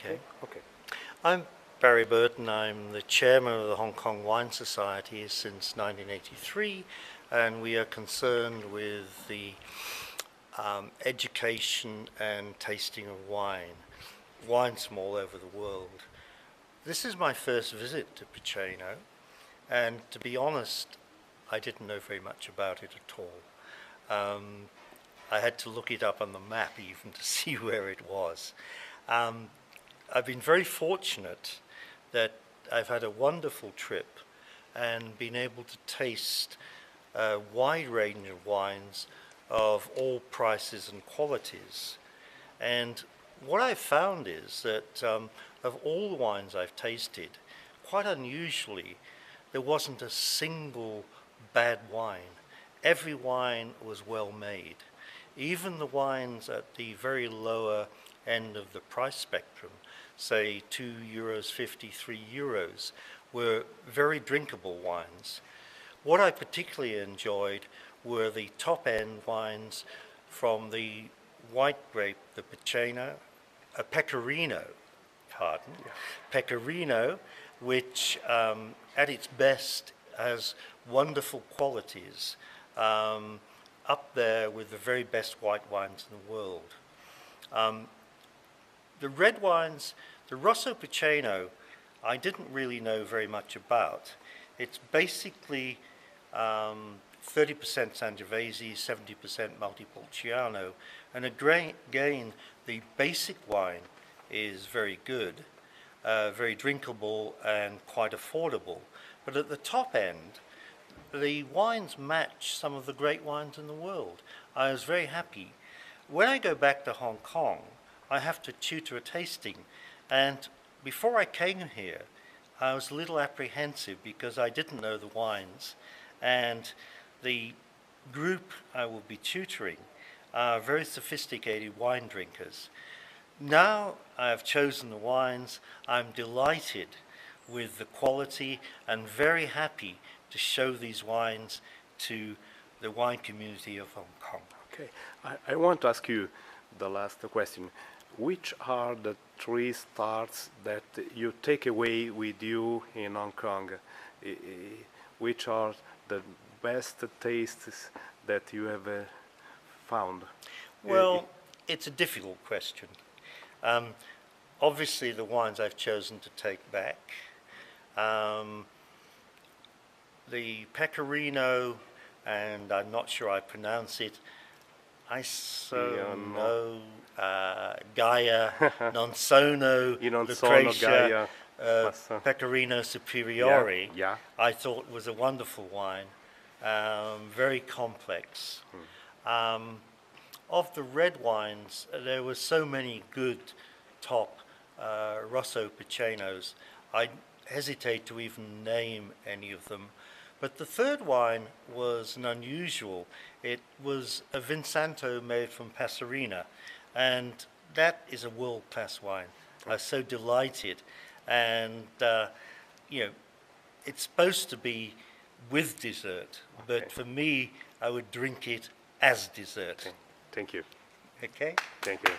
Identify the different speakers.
Speaker 1: Okay.
Speaker 2: Okay.
Speaker 1: I'm Barry Burton. I'm the chairman of the Hong Kong Wine Society since 1983, and we are concerned with the education and tasting of wines from all over the world. This is my first visit to Piceno, and to be honest, I didn't know very much about it at all. I had to look it up on the map even to see where it was. I've been very fortunate that I've had a wonderful trip and been able to taste a wide range of wines of all prices and qualities. And what I've found is that of all the wines I've tasted, quite unusually, there wasn't a single bad wine. Every wine was well made. Even the wines at the very lower end of the price spectrum, say €2, 53 euros, were very drinkable wines. What I particularly enjoyed were the top-end wines from the white grape, the Pecorino, Pecorino, which at its best has wonderful qualities, up there with the very best white wines in the world. The red wines, the Rosso Piceno, I didn't really know very much about. It's basically 30% Sangiovese, 70% Montepulciano, and again, the basic wine is very good, very drinkable and quite affordable. But at the top end, the wines match some of the great wines in the world. I was very happy. When I go back to Hong Kong, I have to tutor a tasting, and before I came here, I was a little apprehensive because I didn't know the wines, and the group I will be tutoring are very sophisticated wine drinkers. Now I have chosen the wines, I'm delighted with the quality and very happy to show these wines to the wine community of Hong Kong.
Speaker 2: Okay, I want to ask you the last question. Which are the 3 stars that you take away with you in Hong Kong? Which are the best tastes that you have found?
Speaker 1: Well, it's a difficult question. Obviously, the wines I've chosen to take back. The Pecorino, and I'm not sure I pronounce it, Gaia, Nonsono, Lucrezia, Pecorino Superiore, I thought was a wonderful wine, very complex. Of the red wines, there were so many good top Rosso Picenos, I hesitate to even name any of them. But the third wine was an unusual. It was a Vinsanto made from Passerina, and that is a world-class wine. I was so delighted, and it's supposed to be with dessert, but for me, I would drink it as dessert.
Speaker 2: Okay. Thank you.
Speaker 1: Okay.
Speaker 2: Thank you.